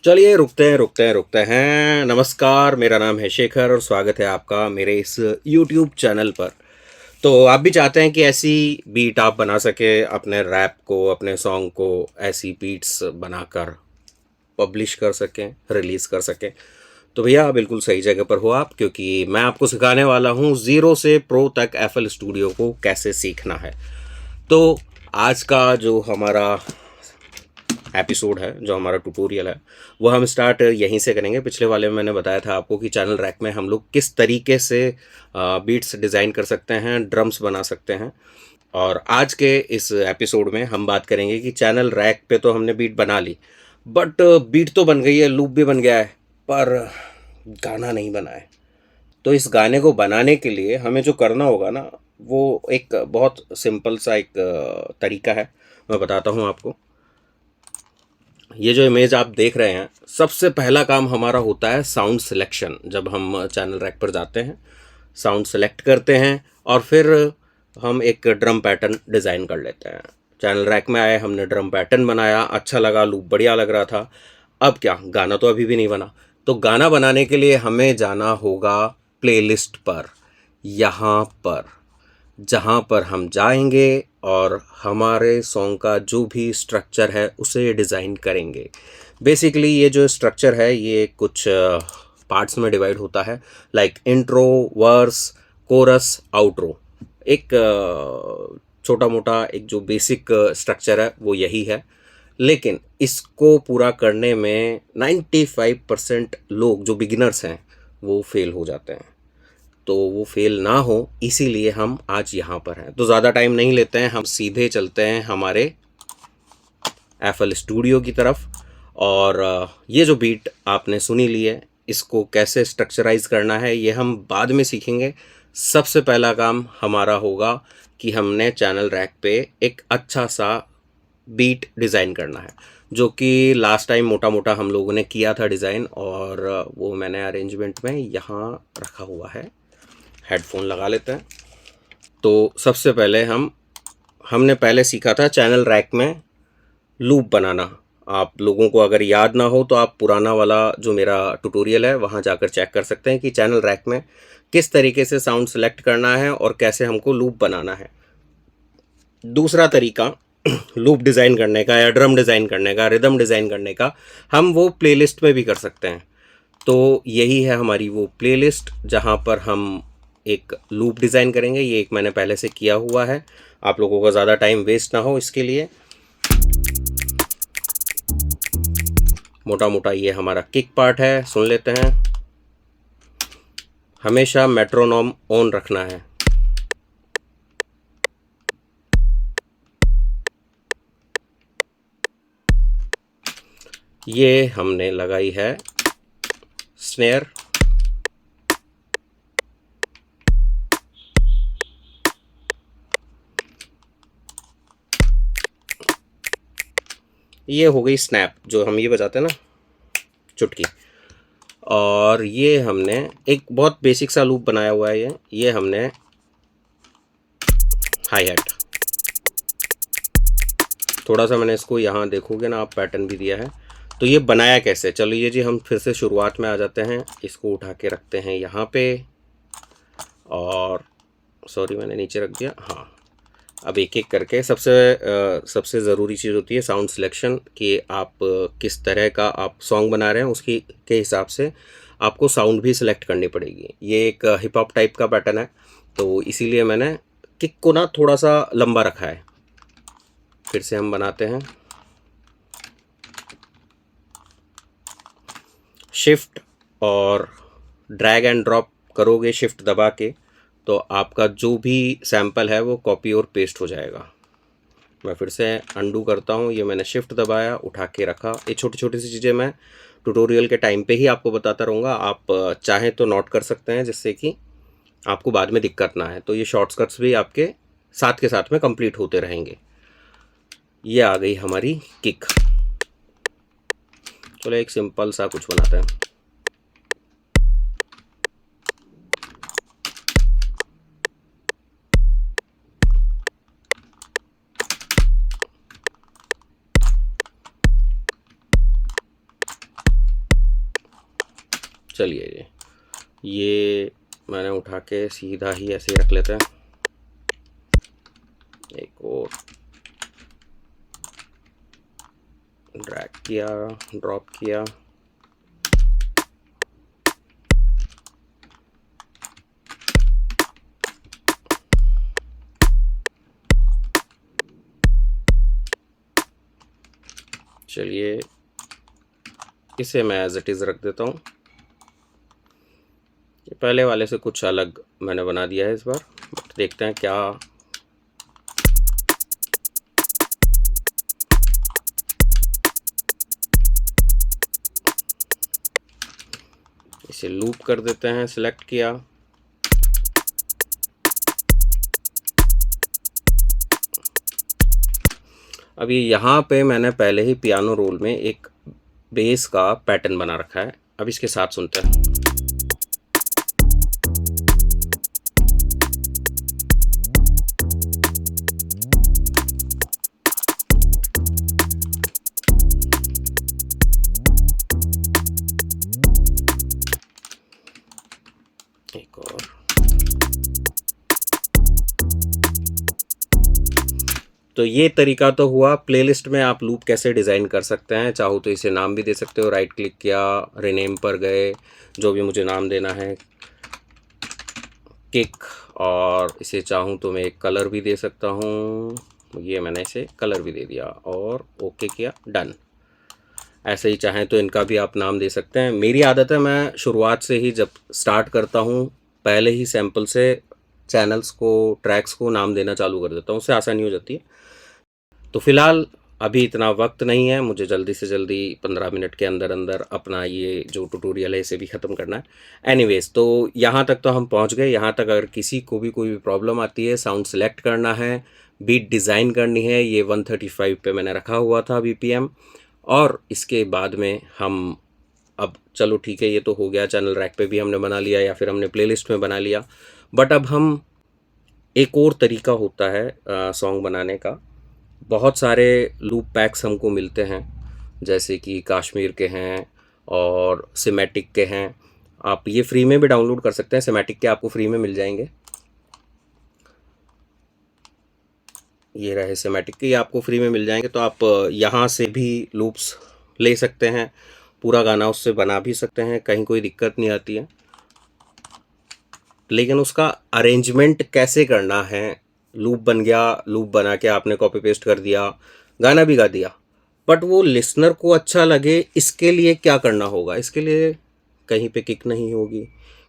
चलिए रुकते हैं। नमस्कार, मेरा नाम है शेखर और स्वागत है आपका मेरे इस यूट्यूब चैनल पर। तो आप भी चाहते हैं कि ऐसी बीट आप बना सकें, अपने रैप को, अपने सॉन्ग को ऐसी बीट्स बनाकर पब्लिश कर सकें, रिलीज़ कर सकें। तो भैया बिल्कुल सही जगह पर हो आप, क्योंकि मैं आपको सिखाने वाला हूँ ज़ीरो से प्रो तक एफएल स्टूडियो को कैसे सीखना है। तो आज का जो हमारा एपिसोड है, जो हमारा ट्यूटोरियल है, वो हम स्टार्ट यहीं से करेंगे। पिछले वाले में मैंने बताया था आपको कि चैनल रैक में हम लोग किस तरीके से बीट्स डिज़ाइन कर सकते हैं, ड्रम्स बना सकते हैं। और आज के इस एपिसोड में हम बात करेंगे कि चैनल रैक पे तो हमने बीट बना ली, बट बीट तो बन गई है, लूप भी बन गया है, पर गाना नहीं बना है। तो इस गाने को बनाने के लिए हमें जो करना होगा ना, वो एक बहुत सिंपल सा एक तरीका है। मैं बताता हूँ आपको। ये जो इमेज आप देख रहे हैं, सबसे पहला काम हमारा होता है साउंड सिलेक्शन। जब हम चैनल रैक पर जाते हैं, साउंड सेलेक्ट करते हैं और फिर हम एक ड्रम पैटर्न डिज़ाइन कर लेते हैं। चैनल रैक में आए, हमने ड्रम पैटर्न बनाया, अच्छा लगा, लूप बढ़िया लग रहा था। अब क्या, गाना तो अभी भी नहीं बना। तो गाना बनाने के लिए हमें जाना होगा प्लेलिस्ट पर, यहाँ पर, जहाँ पर हम जाएंगे और हमारे सॉन्ग का जो भी स्ट्रक्चर है उसे डिज़ाइन करेंगे। बेसिकली ये जो स्ट्रक्चर है ये कुछ पार्ट्स में डिवाइड होता है, like intro, verse, chorus, outro. एक छोटा मोटा एक जो बेसिक स्ट्रक्चर है वो यही है। लेकिन इसको पूरा करने में 95% लोग जो बिगिनर्स हैं वो फेल हो जाते हैं। तो वो फेल ना हो इसीलिए हम आज यहाँ पर हैं। तो ज़्यादा टाइम नहीं लेते हैं, हम सीधे चलते हैं हमारे एफएल स्टूडियो की तरफ। और ये जो बीट आपने सुनी ली है, इसको कैसे स्ट्रक्चराइज करना है ये हम बाद में सीखेंगे। सबसे पहला काम हमारा होगा कि हमने चैनल रैक पे एक अच्छा सा बीट डिज़ाइन करना है, जो कि लास्ट टाइम मोटा मोटा हम लोगों ने किया था डिज़ाइन, और वो मैंने अरेंजमेंट में यहाँ रखा हुआ है। हेडफोन लगा लेते हैं। तो सबसे पहले हमने पहले सीखा था चैनल रैक में लूप बनाना। आप लोगों को अगर याद ना हो तो आप पुराना वाला जो मेरा ट्यूटोरियल है वहाँ जाकर चेक कर सकते हैं कि चैनल रैक में किस तरीके से साउंड सेलेक्ट करना है और कैसे हमको लूप बनाना है। दूसरा तरीका लूप डिज़ाइन करने का या ड्रम डिज़ाइन करने का, रिदम डिज़ाइन करने का, हम वो प्लेलिस्ट में भी कर सकते हैं। तो यही है हमारी वो प्लेलिस्ट जहाँ पर हम एक लूप डिज़ाइन करेंगे। ये एक मैंने पहले से किया हुआ है, आप लोगों का ज़्यादा टाइम वेस्ट ना हो इसके लिए मोटा मोटा ये हमारा किक पार्ट है, सुन लेते हैं। हमेशा मेट्रोनोम ऑन रखना है। ये हमने लगाई है स्नेयर। ये हो गई स्नैप, जो हम ये बजाते हैं ना, चुटकी। और ये हमने एक बहुत बेसिक सा लूप बनाया हुआ है। ये हमने हाई हैट, थोड़ा सा मैंने इसको यहाँ देखोगे ना आप पैटर्न भी दिया है। तो ये बनाया कैसे, चलिए जी हम फिर से शुरुआत में आ जाते हैं। इसको उठा के रखते हैं यहाँ पे, और सॉरी मैंने नीचे रख दिया। हाँ, अब एक एक करके सबसे ज़रूरी चीज़ होती है साउंड सिलेक्शन, कि आप किस तरह का आप सॉन्ग बना रहे हैं उसकी के हिसाब से आपको साउंड भी सिलेक्ट करनी पड़ेगी। ये एक हिप हॉप टाइप का पैटर्न है, तो इसीलिए मैंने किक को ना थोड़ा सा लंबा रखा है। फिर से हम बनाते हैं शिफ्ट और ड्रैग एंड ड्रॉप करोगे शिफ्ट दबा के, तो आपका जो भी सैंपल है वो कॉपी और पेस्ट हो जाएगा। मैं फिर से अंडू करता हूँ। ये मैंने शिफ्ट दबाया, उठा के रखा। ये छोटी छोटी सी चीज़ें मैं ट्यूटोरियल के टाइम पे ही आपको बताता रहूँगा। आप चाहें तो नोट कर सकते हैं, जिससे कि आपको बाद में दिक्कत ना है। तो ये शॉर्टकट्स भी आपके साथ के साथ में कंप्लीट होते रहेंगे। ये आ गई हमारी किक। चलो एक सिंपल सा कुछ बनाते हैं। चलिए ये मैंने उठा के सीधा ही ऐसे ही रख लेते हैं। एक और ड्रैग किया, ड्रॉप किया, चलिए इसे मैं एज इट इज़ रख देता हूँ। पहले वाले से कुछ अलग मैंने बना दिया है इस बार, बट देखते हैं क्या। इसे लूप कर देते हैं, सिलेक्ट किया, अभी यहाँ पे मैंने पहले ही पियानो रोल में एक बेस का पैटर्न बना रखा है। अब इसके साथ सुनते हैं। एक और तो ये तरीका तो हुआ। प्लेलिस्ट में आप लूप कैसे डिज़ाइन कर सकते हैं, चाहो तो इसे नाम भी दे सकते हो। राइट क्लिक किया, रीनेम पर गए, जो भी मुझे नाम देना है, किक, और इसे चाहूँ तो मैं एक कलर भी दे सकता हूँ। ये मैंने इसे कलर भी दे दिया और ओके किया, डन। ऐसे ही चाहें तो इनका भी आप नाम दे सकते हैं। मेरी आदत है, मैं शुरुआत से ही जब स्टार्ट करता हूँ पहले ही सैम्पल से चैनल्स को, ट्रैक्स को नाम देना चालू कर देता हूँ, उससे आसानी हो जाती है। तो फ़िलहाल अभी इतना वक्त नहीं है, मुझे जल्दी से जल्दी 15 मिनट के अंदर अंदर अपना ये जो ट्यूटोरियल है इसे भी ख़त्म करना है। एनीवेज़, तो यहाँ तक तो हम पहुँच गए। यहाँ तक अगर किसी को भी कोई भी प्रॉब्लम आती है, साउंड सेलेक्ट करना है, बीट डिज़ाइन करनी है, ये 135 पे मैंने रखा हुआ था BPM। और इसके बाद में हम अब चलो ठीक है, ये तो हो गया, चैनल रैक पे भी हमने बना लिया या फिर हमने प्लेलिस्ट में बना लिया। बट अब हम एक और तरीका होता है सॉन्ग बनाने का। बहुत सारे लूप पैक्स हमको मिलते हैं, जैसे कि कश्मीर के हैं और सिमेटिक के हैं। आप ये फ्री में भी डाउनलोड कर सकते हैं, सिमेटिक के आपको फ्री में मिल जाएंगे। ये रहे सिमेटिक के, ये आपको फ्री में मिल जाएंगे। तो आप यहाँ से भी लूप्स ले सकते हैं, पूरा गाना उससे बना भी सकते हैं, कहीं कोई दिक्कत नहीं आती है। लेकिन उसका अरेंजमेंट कैसे करना है, लूप बन गया, लूप बना के आपने कॉपी पेस्ट कर दिया, गाना भी गा दिया, बट वो लिसनर को अच्छा लगे, इसके लिए क्या करना होगा? इसके लिए कहीं पे किक नहीं होगी,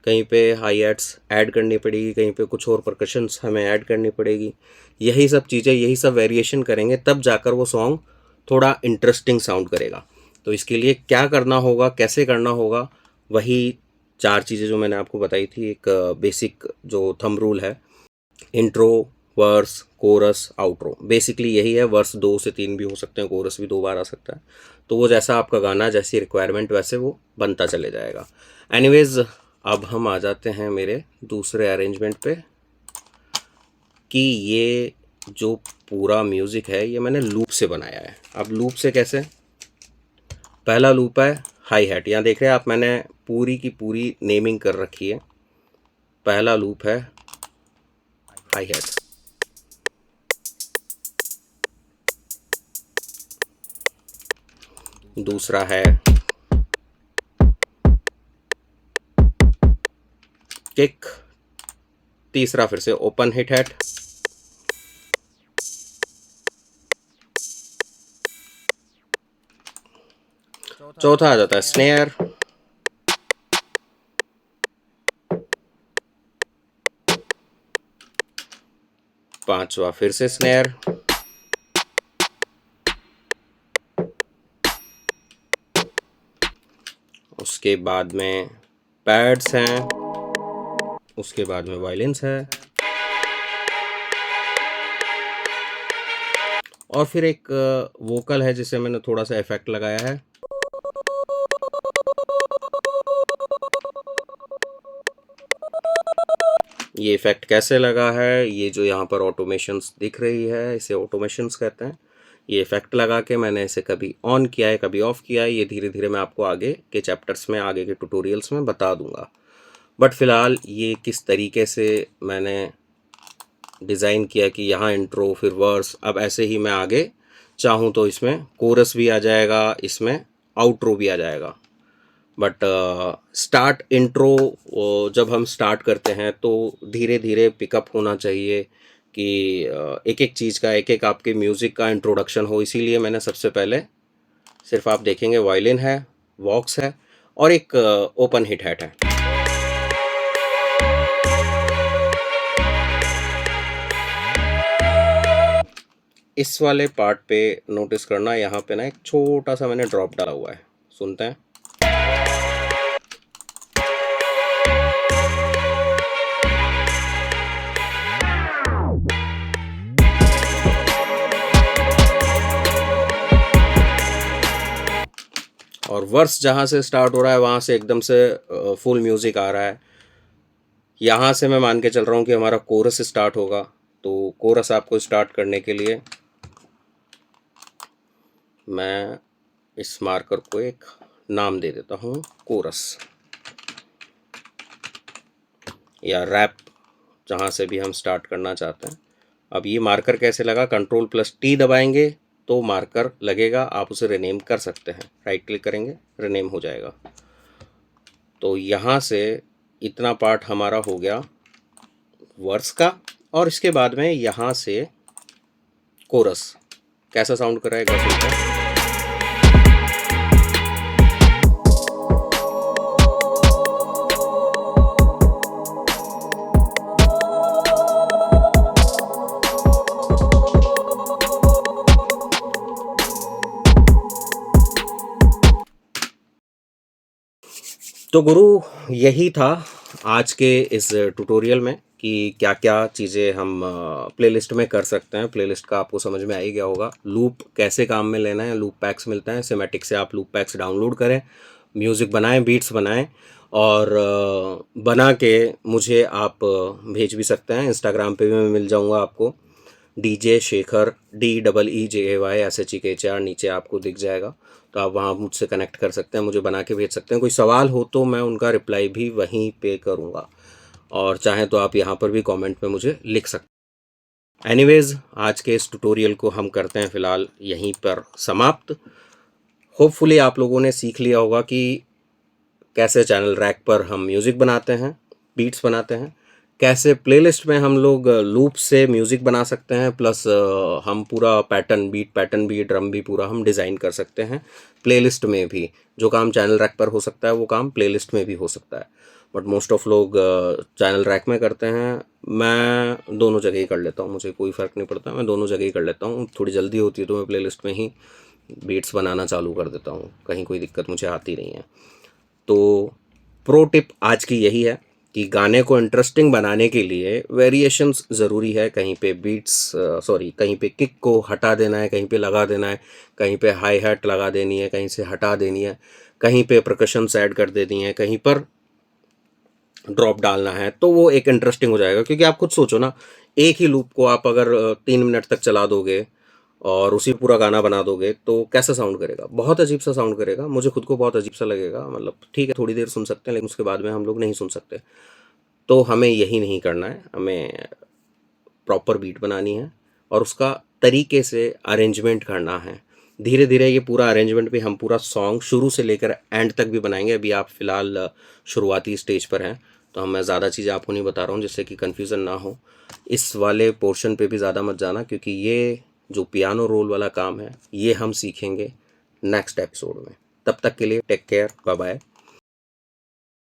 कहीं पे हाई एड्स ऐड करनी पड़ेगी, कहीं पे कुछ और परकशंस हमें ऐड करनी पड़ेगी। यही सब चीज़ें, यही सब वेरिएशन करेंगे तब जाकर वो सॉन्ग थोड़ा इंटरेस्टिंग साउंड करेगा। तो इसके लिए क्या करना होगा, कैसे करना होगा, वही 4 चीज़ें जो मैंने आपको बताई थी। एक बेसिक जो थंब रूल है, intro, verse, chorus, outro, basically यही है। वर्स 2 से 3 भी हो सकते हैं, कोरस भी 2 बार आ सकता है। तो वो जैसा आपका गाना, जैसी रिक्वायरमेंट, वैसे वो बनता चले जाएगा। एनीवेज, अब हम आ जाते हैं मेरे दूसरे अरेंजमेंट पे, कि ये जो पूरा म्यूज़िक है ये मैंने लूप से बनाया है। अब लूप से कैसे? पहला लूप है हाई हैट, यहाँ देख रहे हैं आप, मैंने पूरी की पूरी नेमिंग कर रखी है। पहला लूप है हाई हैट। दूसरा है किक। तीसरा फिर से ओपन हिट हैट। चौथा आ जाता है स्नेयर। पांचवा फिर से स्नेयर। उसके बाद में पैड्स हैं, उसके बाद में वायलिन्स है, और फिर एक वोकल है जिसे मैंने थोड़ा सा इफेक्ट लगाया है। ये इफेक्ट कैसे लगा है? ये जो यहाँ पर ऑटोमेशंस दिख रही है, इसे ऑटोमेशंस कहते हैं। ये इफ़ेक्ट लगा के मैंने इसे कभी ऑन किया है, कभी ऑफ़ किया है, ये धीरे धीरे मैं आपको आगे के चैप्टर्स में, आगे के ट्यूटोरियल्स में बता दूंगा। बट फ़िलहाल ये किस तरीके से मैंने डिज़ाइन किया कि यहाँ इंट्रो फिर वर्स, अब ऐसे ही मैं आगे चाहूँ तो इसमें कोरस भी आ जाएगा, इसमें आउट्रो भी आ जाएगा। बट स्टार्ट इंट्रो जब हम स्टार्ट करते हैं तो धीरे धीरे पिकअप होना चाहिए कि एक एक चीज़ का, एक एक आपके म्यूज़िक का इंट्रोडक्शन हो। इसीलिए मैंने सबसे पहले, सिर्फ आप देखेंगे वायलिन है, वॉक्स है और एक ओपन हिट हैट है। इस वाले पार्ट पे नोटिस करना, यहाँ पे ना एक छोटा सा मैंने ड्रॉप डाला हुआ है, सुनते हैं। और वर्स जहाँ से स्टार्ट हो रहा है वहाँ से एकदम से फुल म्यूज़िक आ रहा है। यहाँ से मैं मान के चल रहा हूँ कि हमारा कोरस स्टार्ट होगा। तो कोरस आपको स्टार्ट करने के लिए मैं इस मार्कर को एक नाम दे देता हूँ, कोरस या रैप, जहाँ से भी हम स्टार्ट करना चाहते हैं। अब ये मार्कर कैसे लगा, Ctrl+T दबाएंगे तो मार्कर लगेगा, आप उसे रिनेम कर सकते हैं। राइट क्लिक करेंगे, रिनेम हो जाएगा। तो यहाँ से इतना पार्ट हमारा हो गया वर्स का, और इसके बाद में यहाँ से कोरस कैसा साउंड कर रहा है एक बार सुनते हैं। तो गुरु, यही था आज के इस ट्यूटोरियल में कि क्या क्या चीज़ें हम प्लेलिस्ट में कर सकते हैं। प्लेलिस्ट का आपको समझ में आ ही गया होगा। लूप कैसे काम में लेना है, लूप पैक्स मिलते हैं, सिमेटिक से आप लूप पैक्स डाउनलोड करें, म्यूज़िक बनाएं, बीट्स बनाएं और बना के मुझे आप भेज भी सकते हैं। इंस्टाग्राम पे भी मैं मिल जाऊंगा आपको, DJ शेखर, DEEJAYSHEKHR नीचे आपको दिख जाएगा। तो आप वहाँ मुझसे कनेक्ट कर सकते हैं, मुझे बना के भेज सकते हैं। कोई सवाल हो तो मैं उनका रिप्लाई भी वहीं पे करूँगा, और चाहें तो आप यहाँ पर भी कमेंट में मुझे लिख सकते हैं। एनीवेज़, आज के इस ट्यूटोरियल को हम करते हैं फ़िलहाल यहीं पर समाप्त। होपफुली आप लोगों ने सीख लिया होगा कि कैसे चैनल रैक पर हम म्यूज़िक बनाते हैं, बीट्स बनाते हैं, कैसे प्लेलिस्ट में हम लोग लूप से म्यूज़िक बना सकते हैं, प्लस हम पूरा पैटर्न भी, ड्रम भी पूरा हम डिज़ाइन कर सकते हैं प्लेलिस्ट में भी। जो काम चैनल रैक पर हो सकता है वो काम प्लेलिस्ट में भी हो सकता है, बट मोस्ट ऑफ लोग चैनल रैक में करते हैं। मैं दोनों जगह ही कर लेता हूँ, मुझे कोई फ़र्क नहीं पड़ता, मैं दोनों जगह ही कर लेता हूँ। थोड़ी जल्दी होती है तो मैं प्लेलिस्ट में ही बीट्स बनाना चालू कर देता हूँ, कहीं कोई दिक्कत मुझे आती नहीं है। तो प्रो टिप आज की यही है कि गाने को इंटरेस्टिंग बनाने के लिए वेरिएशंस ज़रूरी है। कहीं पे कहीं पे किक को हटा देना है, कहीं पे लगा देना है, कहीं पे हाई हैट लगा देनी है, कहीं से हटा देनी है, कहीं पे परकशंस ऐड कर देनी है, कहीं पर ड्रॉप डालना है, तो वो एक इंटरेस्टिंग हो जाएगा। क्योंकि आप खुद सोचो ना, एक ही लूप को आप अगर 3 मिनट तक चला दोगे और उसी पूरा गाना बना दोगे तो कैसा साउंड करेगा, बहुत अजीब सा साउंड करेगा। मुझे खुद को बहुत अजीब सा लगेगा। मतलब ठीक है, थोड़ी देर सुन सकते हैं, लेकिन उसके बाद में हम लोग नहीं सुन सकते। तो हमें यही नहीं करना है, हमें प्रॉपर बीट बनानी है और उसका तरीके से अरेंजमेंट करना है। धीरे धीरे ये पूरा अरेंजमेंट भी हम पूरा सॉन्ग शुरू से लेकर एंड तक भी बनाएंगे। अभी आप फ़िलहाल शुरुआती स्टेज पर हैं, तो मैं ज़्यादा चीज़ें आपको नहीं बता रहा हूँ जिससे कि कन्फ्यूज़न ना हो। इस वाले पोर्शन पे भी ज़्यादा मत जाना, क्योंकि ये जो पियानो रोल वाला काम है ये हम सीखेंगे नेक्स्ट एपिसोड में। तब तक के लिए टेक केयर, बाय बाय।